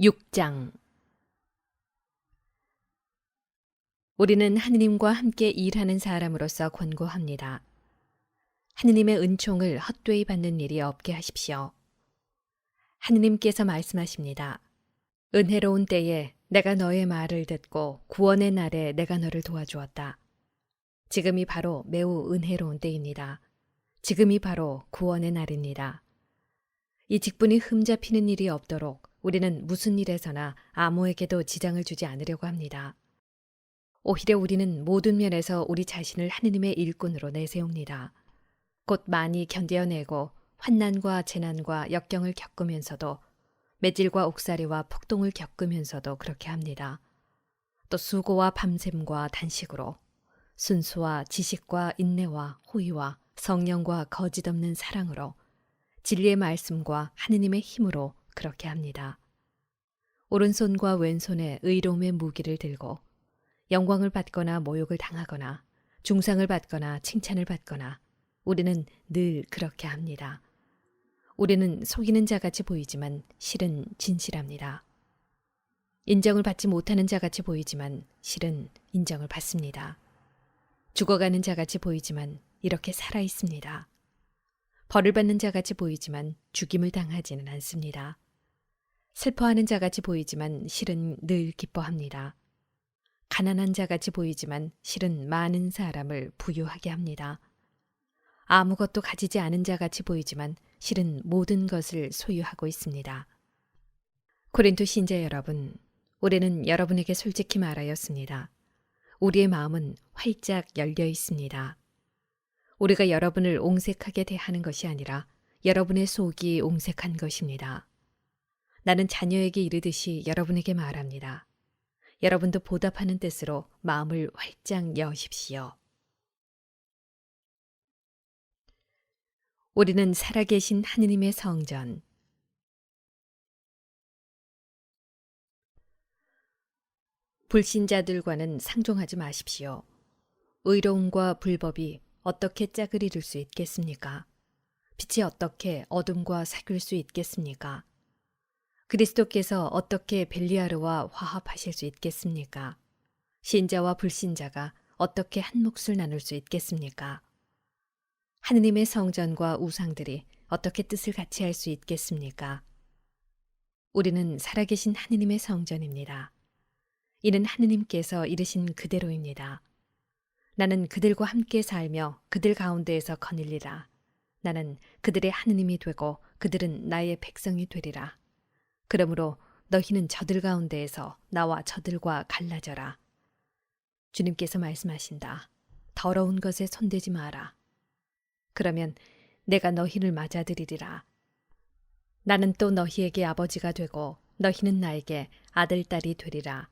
6장. 우리는 하느님과 함께 일하는 사람으로서 권고합니다. 하느님의 은총을 헛되이 받는 일이 없게 하십시오. 하느님께서 말씀하십니다. 은혜로운 때에 내가 너의 말을 듣고 구원의 날에 내가 너를 도와주었다. 지금이 바로 매우 은혜로운 때입니다. 지금이 바로 구원의 날입니다. 이 직분이 흠잡히는 일이 없도록 우리는 무슨 일에서나 아무에게도 지장을 주지 않으려고 합니다. 오히려 우리는 모든 면에서 우리 자신을 하느님의 일꾼으로 내세웁니다. 곧 많이 견뎌내고 환난과 재난과 역경을 겪으면서도 매질과 옥살이와 폭동을 겪으면서도 그렇게 합니다. 또 수고와 밤샘과 단식으로 순수와 지식과 인내와 호의와 성령과 거짓 없는 사랑으로 진리의 말씀과 하느님의 힘으로 그렇게 합니다. 오른손과 왼손에 의로움의 무기를 들고 영광을 받거나 모욕을 당하거나 중상을 받거나 칭찬을 받거나 우리는 늘 그렇게 합니다. 우리는 속이는 자같이 보이지만 실은 진실합니다. 인정을 받지 못하는 자같이 보이지만 실은 인정을 받습니다. 죽어가는 자같이 보이지만 이렇게 살아 있습니다. 벌을 받는 자같이 보이지만 죽임을 당하지는 않습니다. 슬퍼하는 자같이 보이지만 실은 늘 기뻐합니다. 가난한 자같이 보이지만 실은 많은 사람을 부유하게 합니다. 아무것도 가지지 않은 자같이 보이지만 실은 모든 것을 소유하고 있습니다. 고린도 신자 여러분, 우리는 여러분에게 솔직히 말하였습니다. 우리의 마음은 활짝 열려 있습니다. 우리가 여러분을 옹색하게 대하는 것이 아니라 여러분의 속이 옹색한 것입니다. 나는 자녀에게 이르듯이 여러분에게 말합니다. 여러분도 보답하는 뜻으로 마음을 활짝 여십시오. 우리는 살아계신 하느님의 성전. 불신자들과는 상종하지 마십시오. 의로움과 불법이 어떻게 짝을 이룰 수 있겠습니까? 빛이 어떻게 어둠과 사귈 수 있겠습니까? 그리스도께서 어떻게 벨리아르와 화합하실 수 있겠습니까? 신자와 불신자가 어떻게 한 몫을 나눌 수 있겠습니까? 하느님의 성전과 우상들이 어떻게 뜻을 같이 할 수 있겠습니까? 우리는 살아계신 하느님의 성전입니다. 이는 하느님께서 이르신 그대로입니다. 나는 그들과 함께 살며 그들 가운데에서 거닐리라. 나는 그들의 하느님이 되고 그들은 나의 백성이 되리라. 그러므로 너희는 저들 가운데에서 나와 저들과 갈라져라. 주님께서 말씀하신다. 더러운 것에 손대지 마라. 그러면 내가 너희를 맞아들이리라. 나는 또 너희에게 아버지가 되고 너희는 나에게 아들, 딸이 되리라.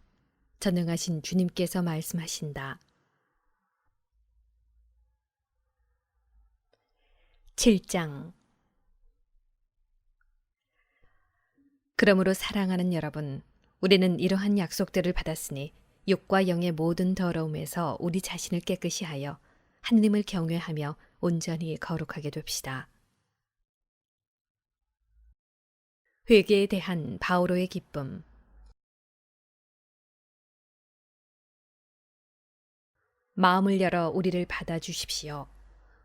전능하신 주님께서 말씀하신다. 7장. 그러므로 사랑하는 여러분, 우리는 이러한 약속들을 받았으니 육과 영의 모든 더러움에서 우리 자신을 깨끗이 하여 하느님을 경외하며 온전히 거룩하게 됩시다. 회개에 대한 바오로의 기쁨. 마음을 열어 우리를 받아주십시오.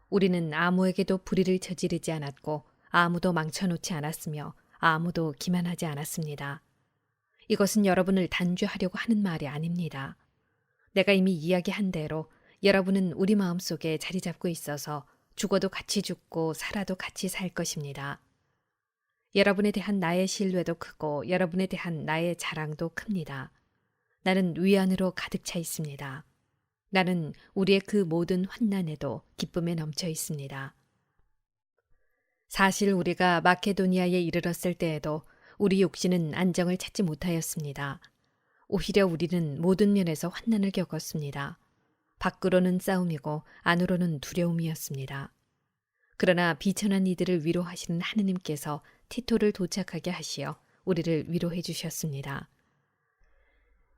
우리는 아무에게도 불의를 저지르지 않았고 아무도 망쳐놓지 않았으며 아무도 기만하지 않았습니다. 이것은 여러분을 단죄하려고 하는 말이 아닙니다. 내가 이미 이야기한 대로 여러분은 우리 마음속에 자리 잡고 있어서 죽어도 같이 죽고 살아도 같이 살 것입니다. 여러분에 대한 나의 신뢰도 크고 여러분에 대한 나의 자랑도 큽니다. 나는 위안으로 가득 차 있습니다. 나는 우리의 그 모든 환난에도 기쁨에 넘쳐 있습니다. 사실 우리가 마케도니아에 이르렀을 때에도 우리 육신은 안정을 찾지 못하였습니다. 오히려 우리는 모든 면에서 환난을 겪었습니다. 밖으로는 싸움이고 안으로는 두려움이었습니다. 그러나 비천한 이들을 위로하시는 하느님께서 티토를 도착하게 하시어 우리를 위로해 주셨습니다.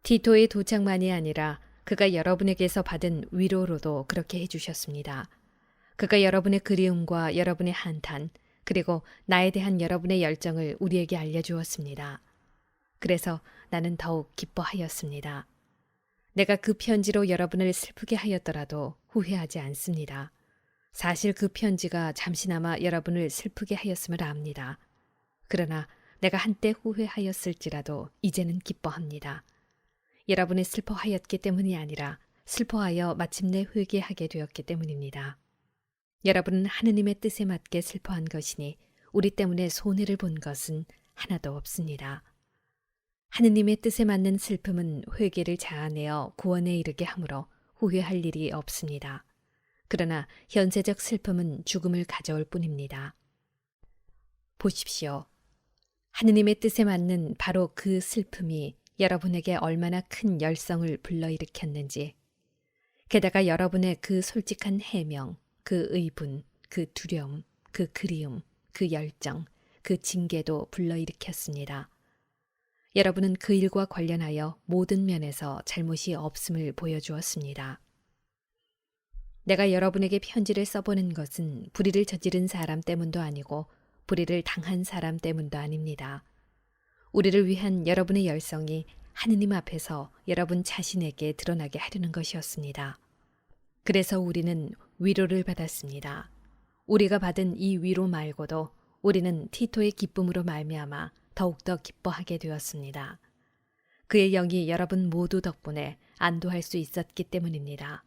티토의 도착만이 아니라 그가 여러분에게서 받은 위로로도 그렇게 해주셨습니다. 그가 여러분의 그리움과 여러분의 한탄, 그리고 나에 대한 여러분의 열정을 우리에게 알려주었습니다. 그래서 나는 더욱 기뻐하였습니다. 내가 그 편지로 여러분을 슬프게 하였더라도 후회하지 않습니다. 사실 그 편지가 잠시나마 여러분을 슬프게 하였음을 압니다. 그러나 내가 한때 후회하였을지라도 이제는 기뻐합니다. 여러분이 슬퍼하였기 때문이 아니라 슬퍼하여 마침내 회개하게 되었기 때문입니다. 여러분은 하느님의 뜻에 맞게 슬퍼한 것이니 우리 때문에 손해를 본 것은 하나도 없습니다. 하느님의 뜻에 맞는 슬픔은 회개를 자아내어 구원에 이르게 하므로 후회할 일이 없습니다. 그러나 현세적 슬픔은 죽음을 가져올 뿐입니다. 보십시오. 하느님의 뜻에 맞는 바로 그 슬픔이 여러분에게 얼마나 큰 열성을 불러일으켰는지, 게다가 여러분의 그 솔직한 해명, 그 의분, 그 두려움, 그 그리움, 그 열정, 그 징계도 불러일으켰습니다. 여러분은 그 일과 관련하여 모든 면에서 잘못이 없음을 보여주었습니다. 내가 여러분에게 편지를 써보는 것은 불의를 저지른 사람 때문도 아니고 불의를 당한 사람 때문도 아닙니다. 우리를 위한 여러분의 열성이 하느님 앞에서 여러분 자신에게 드러나게 하려는 것이었습니다. 그래서 우리는 위로를 받았습니다. 우리가 받은 이 위로 말고도 우리는 티토의 기쁨으로 말미암아 더욱더 기뻐하게 되었습니다. 그의 영이 여러분 모두 덕분에 안도할 수 있었기 때문입니다.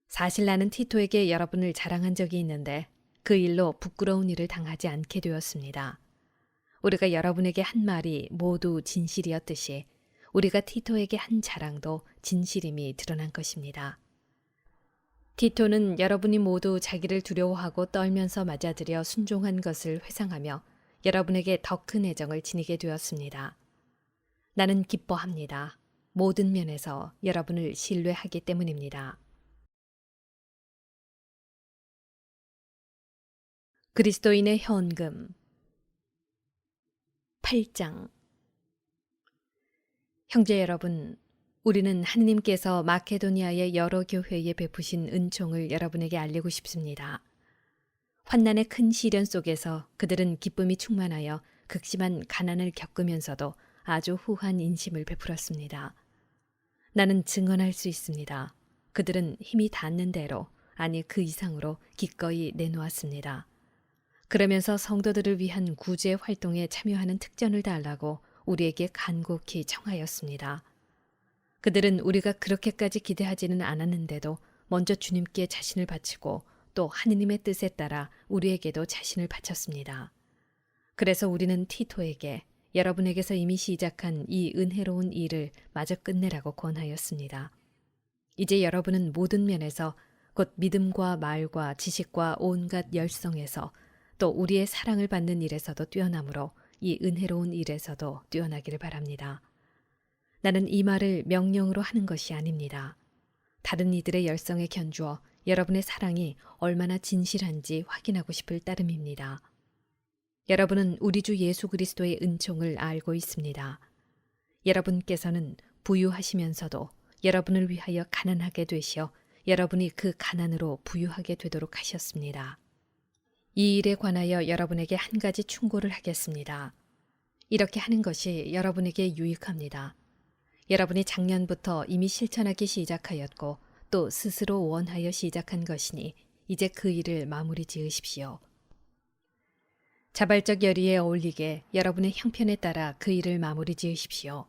사실 나는 티토에게 여러분을 자랑한 적이 있는데 그 일로 부끄러운 일을 당하지 않게 되었습니다. 우리가 여러분에게 한 말이 모두 진실이었듯이 우리가 티토에게 한 자랑도 진실임이 드러난 것입니다. 티토는 여러분이 모두 자기를 두려워하고 떨면서 맞아들여 순종한 것을 회상하며 여러분에게 더 큰 애정을 지니게 되었습니다. 나는 기뻐합니다. 모든 면에서 여러분을 신뢰하기 때문입니다. 그리스도인의 현금 8장. 형제 여러분, 우리는 하느님께서 마케도니아의 여러 교회에 베푸신 은총을 여러분에게 알리고 싶습니다. 환난의 큰 시련 속에서 그들은 기쁨이 충만하여 극심한 가난을 겪으면서도 아주 후한 인심을 베풀었습니다. 나는 증언할 수 있습니다. 그들은 힘이 닿는 대로, 아니 그 이상으로 기꺼이 내놓았습니다. 그러면서 성도들을 위한 구제 활동에 참여하는 특전을 달라고 우리에게 간곡히 청하였습니다. 그들은 우리가 그렇게까지 기대하지는 않았는데도 먼저 주님께 자신을 바치고 또 하느님의 뜻에 따라 우리에게도 자신을 바쳤습니다. 그래서 우리는 티토에게 여러분에게서 이미 시작한 이 은혜로운 일을 마저 끝내라고 권하였습니다. 이제 여러분은 모든 면에서 곧 믿음과 말과 지식과 온갖 열성에서 또 우리의 사랑을 받는 일에서도 뛰어나므로 이 은혜로운 일에서도 뛰어나기를 바랍니다. 나는 이 말을 명령으로 하는 것이 아닙니다. 다른 이들의 열성에 견주어 여러분의 사랑이 얼마나 진실한지 확인하고 싶을 따름입니다. 여러분은 우리 주 예수 그리스도의 은총을 알고 있습니다. 여러분께서는 부유하시면서도 여러분을 위하여 가난하게 되시어 여러분이 그 가난으로 부유하게 되도록 하셨습니다. 이 일에 관하여 여러분에게 한 가지 충고를 하겠습니다. 이렇게 하는 것이 여러분에게 유익합니다. 여러분이 작년부터 이미 실천하기 시작하였고 또 스스로 원하여 시작한 것이니 이제 그 일을 마무리 지으십시오. 자발적 열의에 어울리게 여러분의 형편에 따라 그 일을 마무리 지으십시오.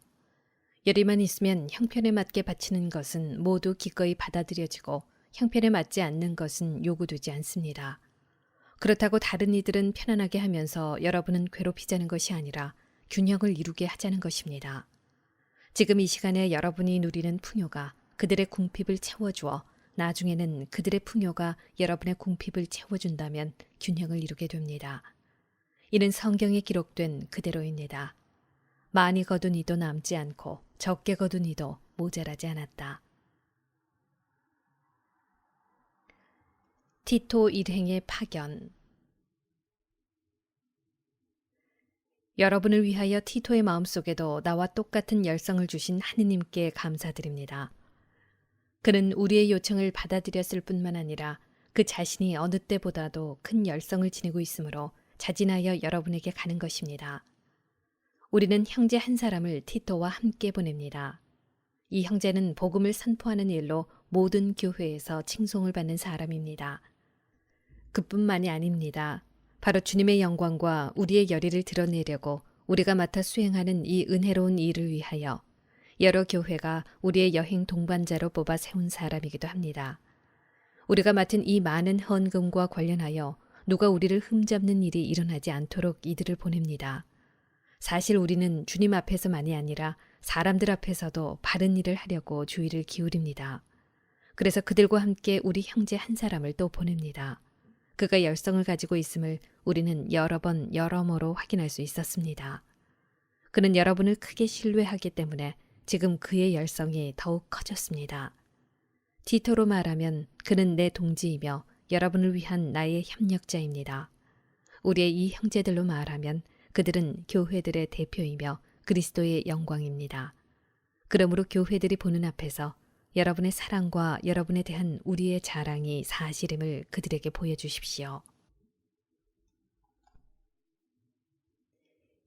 열의만 있으면 형편에 맞게 바치는 것은 모두 기꺼이 받아들여지고 형편에 맞지 않는 것은 요구되지 않습니다. 그렇다고 다른 이들은 편안하게 하면서 여러분은 괴롭히자는 것이 아니라 균형을 이루게 하자는 것입니다. 지금 이 시간에 여러분이 누리는 풍요가 그들의 궁핍을 채워주어 나중에는 그들의 풍요가 여러분의 궁핍을 채워준다면 균형을 이루게 됩니다. 이는 성경에 기록된 그대로입니다. 많이 거둔 이도 남지 않고 적게 거둔 이도 모자라지 않았다. 티토 일행의 파견. 여러분을 위하여 티토의 마음속에도 나와 똑같은 열성을 주신 하느님께 감사드립니다. 그는 우리의 요청을 받아들였을 뿐만 아니라 그 자신이 어느 때보다도 큰 열성을 지니고 있으므로 자진하여 여러분에게 가는 것입니다. 우리는 형제 한 사람을 티토와 함께 보냅니다. 이 형제는 복음을 선포하는 일로 모든 교회에서 칭송을 받는 사람입니다. 그뿐만이 아닙니다. 바로 주님의 영광과 우리의 열의를 드러내려고 우리가 맡아 수행하는 이 은혜로운 일을 위하여 여러 교회가 우리의 여행 동반자로 뽑아 세운 사람이기도 합니다. 우리가 맡은 이 많은 헌금과 관련하여 누가 우리를 흠잡는 일이 일어나지 않도록 이들을 보냅니다. 사실 우리는 주님 앞에서만이 아니라 사람들 앞에서도 바른 일을 하려고 주의를 기울입니다. 그래서 그들과 함께 우리 형제 한 사람을 또 보냅니다. 그가 열성을 가지고 있음을 우리는 여러 번 여러모로 확인할 수 있었습니다. 그는 여러분을 크게 신뢰하기 때문에 지금 그의 열성이 더욱 커졌습니다. 티토로 말하면 그는 내 동지이며 여러분을 위한 나의 협력자입니다. 우리의 이 형제들로 말하면 그들은 교회들의 대표이며 그리스도의 영광입니다. 그러므로 교회들이 보는 앞에서 여러분의 사랑과 여러분에 대한 우리의 자랑이 사실임을 그들에게 보여주십시오.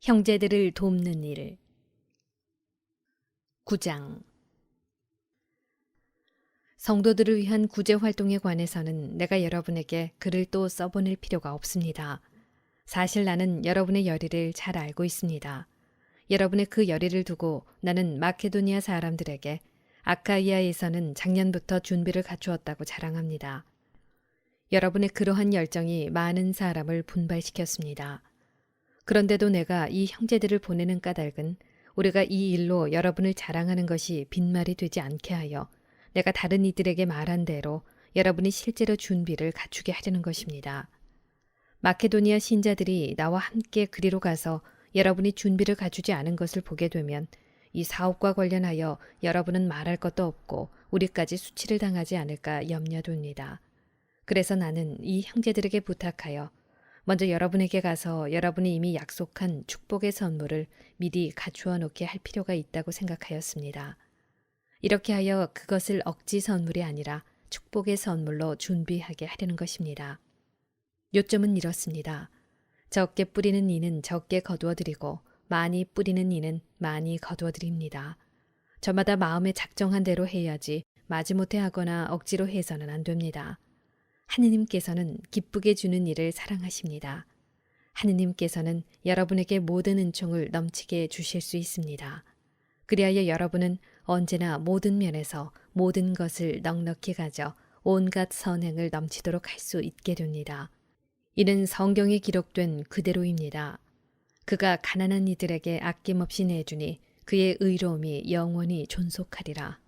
형제들을 돕는 일 9장 성도들을 위한 구제 활동에 관해서는 내가 여러분에게 글을 또 써보낼 필요가 없습니다. 사실 나는 여러분의 열의를 잘 알고 있습니다. 여러분의 그 열의를 두고 나는 마케도니아 사람들에게 아카이아에서는 작년부터 준비를 갖추었다고 자랑합니다. 여러분의 그러한 열정이 많은 사람을 분발시켰습니다. 그런데도 내가 이 형제들을 보내는 까닭은 우리가 이 일로 여러분을 자랑하는 것이 빈말이 되지 않게 하여 내가 다른 이들에게 말한 대로 여러분이 실제로 준비를 갖추게 하려는 것입니다. 마케도니아 신자들이 나와 함께 그리로 가서 여러분이 준비를 갖추지 않은 것을 보게 되면 이 사업과 관련하여 여러분은 말할 것도 없고 우리까지 수치를 당하지 않을까 염려됩니다. 그래서 나는 이 형제들에게 부탁하여 먼저 여러분에게 가서 여러분이 이미 약속한 축복의 선물을 미리 갖추어 놓게 할 필요가 있다고 생각하였습니다. 이렇게 하여 그것을 억지 선물이 아니라 축복의 선물로 준비하게 하려는 것입니다. 요점은 이렇습니다. 적게 뿌리는 이는 적게 거두어드리고 많이 뿌리는 이는 많이 거두어드립니다. 저마다 마음에 작정한 대로 해야지 마지못해 하거나 억지로 해서는 안 됩니다. 하느님께서는 기쁘게 주는 일을 사랑하십니다. 하느님께서는 여러분에게 모든 은총을 넘치게 주실 수 있습니다. 그리하여 여러분은 언제나 모든 면에서 모든 것을 넉넉히 가져 온갖 선행을 넘치도록 할 수 있게 됩니다. 이는 성경에 기록된 그대로입니다. 그가 가난한 이들에게 아낌없이 내주니 그의 의로움이 영원히 존속하리라.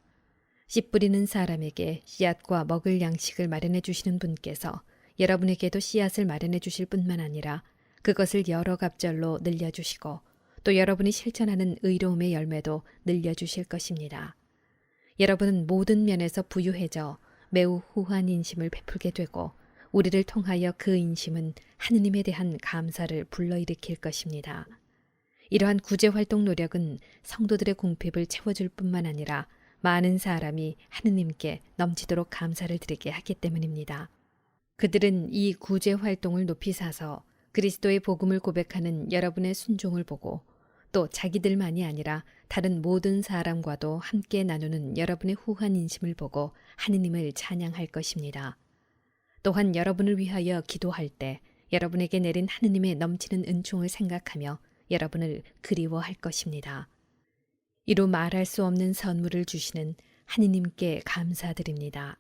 씨 뿌리는 사람에게 씨앗과 먹을 양식을 마련해 주시는 분께서 여러분에게도 씨앗을 마련해 주실 뿐만 아니라 그것을 여러 갑절로 늘려주시고 또 여러분이 실천하는 의로움의 열매도 늘려주실 것입니다. 여러분은 모든 면에서 부유해져 매우 후한 인심을 베풀게 되고 우리를 통하여 그 인심은 하느님에 대한 감사를 불러일으킬 것입니다. 이러한 구제활동 노력은 성도들의 궁핍을 채워줄 뿐만 아니라 많은 사람이 하느님께 넘치도록 감사를 드리게 하기 때문입니다. 그들은 이 구제활동을 높이 사서 그리스도의 복음을 고백하는 여러분의 순종을 보고 또 자기들만이 아니라 다른 모든 사람과도 함께 나누는 여러분의 후한 인심을 보고 하느님을 찬양할 것입니다. 또한 여러분을 위하여 기도할 때 여러분에게 내린 하느님의 넘치는 은총을 생각하며 여러분을 그리워할 것입니다. 이로 말할 수 없는 선물을 주시는 하느님께 감사드립니다.